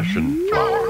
passion flower.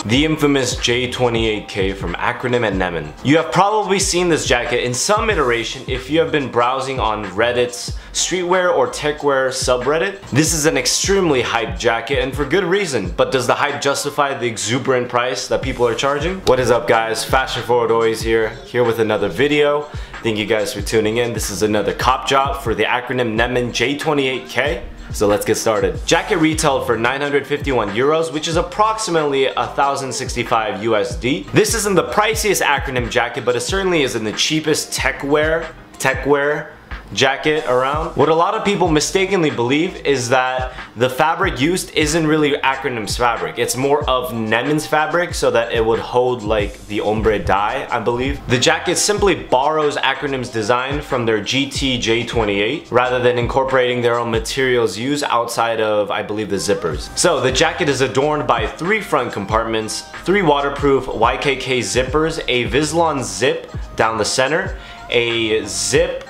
The infamous J28k from Acronym and Nemen. You have probably seen this jacket in some iteration if you have been browsing on Reddit's streetwear or techwear subreddit. This is an extremely hyped jacket and for good reason, but does the hype justify the exuberant price that people are charging? What is up guys, Fashion Forward always here with another video. Thank you guys for tuning in. This is another cop drop for the Acronym Nemen J28k. So let's get started. Jacket retailed for 951 euros, which is approximately 1065 USD. This isn't the priciest Acronym jacket, but it certainly isn't the cheapest techwear jacket around. What a lot of people mistakenly believe is that the fabric used isn't really Acronym's fabric. It's more of Nemen's fabric so that it would hold like the ombre dye, I believe. The jacket simply borrows Acronym's design from their GT J28 rather than incorporating their own materials used outside of, I believe, the zippers. So the jacket is adorned by 3 front compartments, 3 waterproof YKK zippers, a Vislon zip down the center, a zip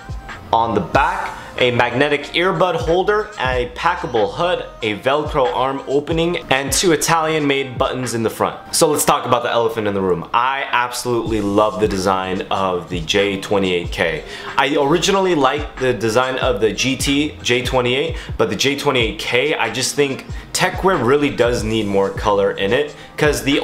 on the back, a magnetic earbud holder, a packable hood, a velcro arm opening, and 2 Italian made buttons in the front. So let's talk about the elephant in the room. I absolutely love the design of the J28k. I originally liked the design of the GT J28, but the J28k, I just think techwear really does need more color in it, because we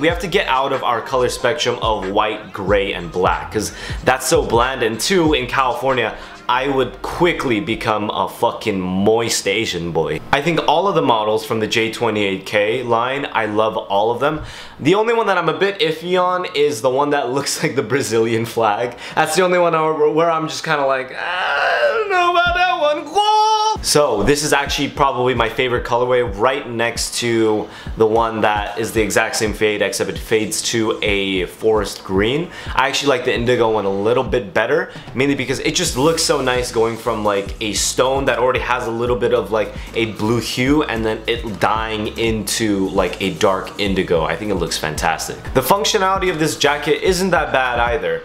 have to get out of our color spectrum of white, gray, and black, because that's so bland. And 2, in California, I would quickly become a fucking moist Asian boy. I think all of the models from the J28k line, I love all of them. The only one that I'm a bit iffy on is the one that looks like the Brazilian flag. That's the only one where I'm just kind of like, I don't know about that one. So this is actually probably my favorite colorway, right next to the one that is the exact same fade except it fades to a forest green. I actually like the indigo one a little bit better, mainly because it just looks so nice going from like a stone that already has a little bit of like a blue hue and then it dying into like a dark indigo. I think it looks fantastic. The functionality of this jacket isn't that bad either.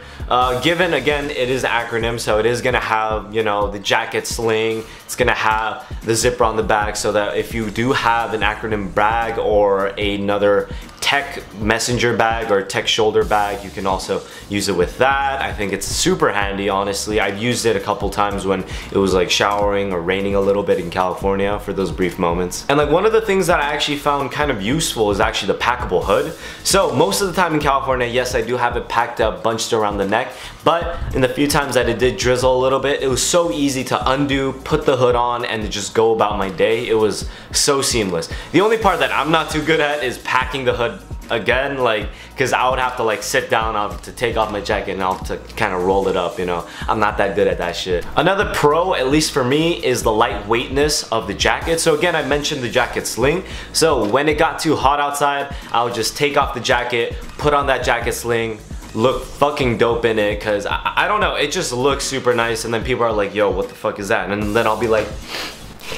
Given again it is Acronym, so it is gonna have, you know, the jacket sling, it's gonna have the zipper on the back so that if you do have an Acronym bag or another tech messenger bag or tech shoulder bag, you can also use it with that. I think it's super handy, honestly. I've used it a couple times when it was like showering or raining a little bit in California for those brief moments. And like one of the things that I actually found kind of useful is actually the packable hood. So most of the time in California, yes, I do have it packed up, bunched around the neck, but in the few times that it did drizzle a little bit, it was so easy to undo, put the hood on, and to just go about my day. It was so seamless. The only part that I'm not too good at is packing the hood again, like, because I would have to like sit down, I'll have to take off my jacket and I'll have to kind of roll it up, you know. I'm not that good at that shit. Another pro, at least for me, is the lightweightness of the jacket. So again, I mentioned the jacket sling. So when it got too hot outside, I would just take off the jacket, put on that jacket sling, look fucking dope in it, because I don't know, it just looks super nice. And then people are like, yo, what the fuck is that? And then I'll be like,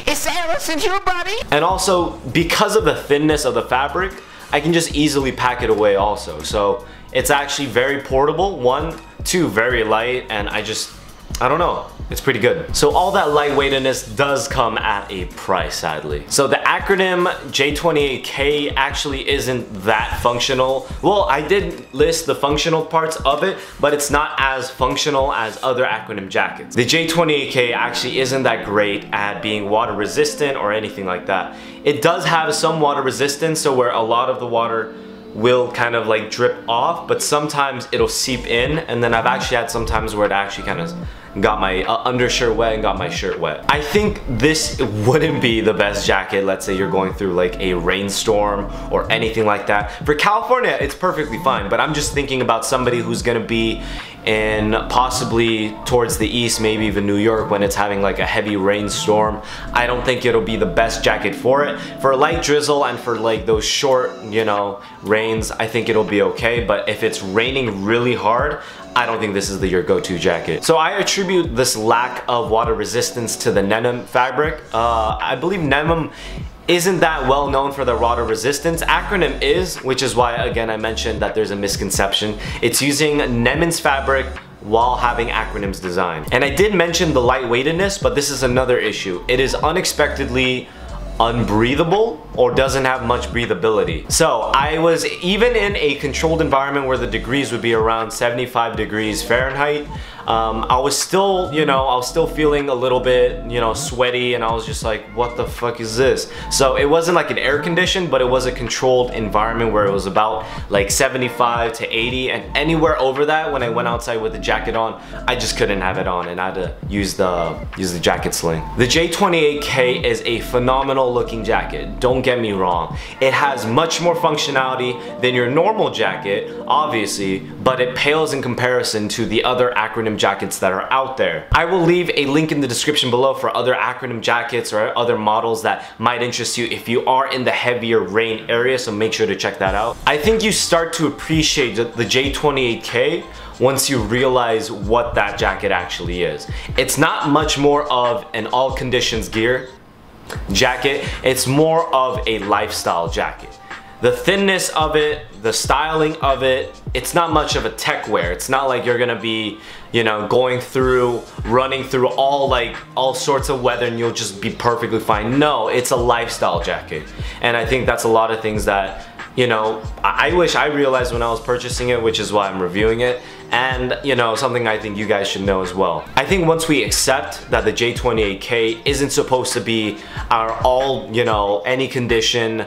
it's Alice in your body. And also, because of the thinness of the fabric, I can just easily pack it away also. So it's actually very portable, 1, 2, very light, and I don't know, it's pretty good. So all that lightweightness does come at a price, sadly. So the Acronym J28k actually isn't that functional. Well, I did list the functional parts of it, but it's not as functional as other Acronym jackets. The J28k actually isn't that great at being water resistant or anything like that. It does have some water resistance, so where a lot of the water will kind of like drip off, but sometimes it'll seep in, and then I've actually had some times where it actually kind of got my undershirt wet and got my shirt wet. I think this wouldn't be the best jacket, let's say you're going through like a rainstorm or anything like that. For California, it's perfectly fine, but I'm just thinking about somebody who's gonna be in possibly towards the east, maybe even New York, when it's having like a heavy rainstorm. I don't think it'll be the best jacket for it. For a light drizzle and for like those short, you know, rains, I think it'll be okay. But if it's raining really hard, I don't think this is your go-to jacket. So I attribute this lack of water resistance to the Nemen fabric. I believe Nemen isn't that well known for their water resistance. Acronym is, which is why again I mentioned that there's a misconception. It's using Nemen's fabric while having Acronym's design. And I did mention the lightweightedness, but this is another issue. It is unexpectedly unbreathable or doesn't have much breathability. So I was even in a controlled environment where the degrees would be around 75 degrees Fahrenheit. I was still, I was still feeling a little bit, sweaty, and I was just like, what the fuck is this? So it wasn't like an air condition, but it was a controlled environment where it was about like 75 to 80, and anywhere over that, when I went outside with the jacket on, I just couldn't have it on, and I had to use the jacket sling. The J28k is a phenomenal looking jacket, don't get me wrong. It has much more functionality than your normal jacket, obviously, but it pales in comparison to the other Acronym jackets that are out there. I will leave a link in the description below for other Acronym jackets or other models that might interest you if you are in the heavier rain area, so make sure to check that out. I think you start to appreciate the J28k once you realize what that jacket actually is. It's not much more of an all conditions gear jacket, it's more of a lifestyle jacket. The thinness of it, the styling of it, it's not much of a tech wear. It's not like you're gonna be, running through all sorts of weather and you'll just be perfectly fine. No, it's a lifestyle jacket. And I think that's a lot of things that, I wish I realized when I was purchasing it, which is why I'm reviewing it. And, something I think you guys should know as well. I think once we accept that the J28k isn't supposed to be our all, any condition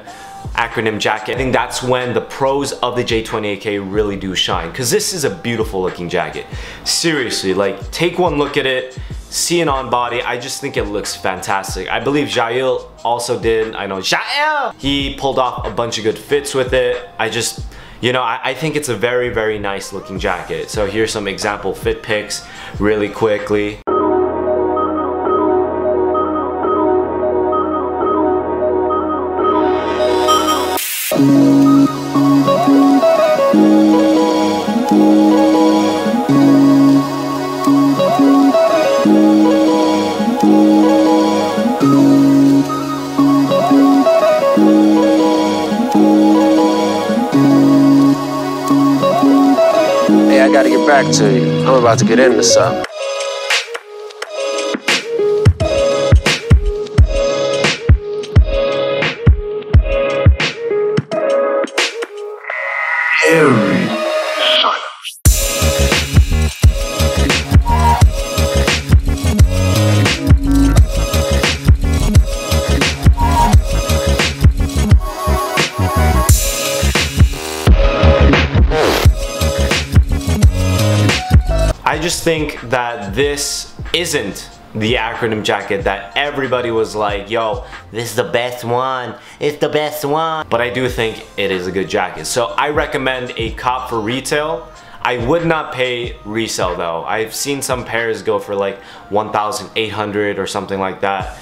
Acronym jacket, I think that's when the pros of the J28k really do shine, because this is a beautiful looking jacket. Seriously, like, take one look at it, see an on body. I just think it looks fantastic. I believe Jail also did. I know Jail, he pulled off a bunch of good fits with it. I just, I think it's a very, very nice looking jacket. So here's some example fit pics really quickly. Hey, I gotta get back to you. I'm about to get into something. I just think that this isn't the Acronym jacket that everybody was like, yo, this is the best one, it's the best one. But I do think it is a good jacket. So I recommend a cop for retail. I would not pay resale though. I've seen some pairs go for like 1,800 or something like that.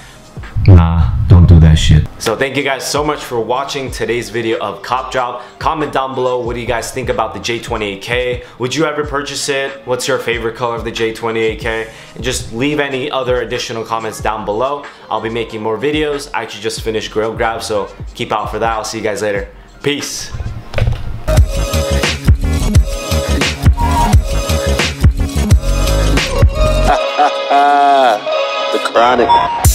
Nah, don't do that shit. So thank you guys so much for watching today's video of COPDROP. Comment down below, what do you guys think about the J28k? Would you ever purchase it? What's your favorite color of the J28k? And just leave any other additional comments down below. I'll be making more videos. I actually just finished Grill Grab, so keep out for that. I'll see you guys later. Peace. The Chronic.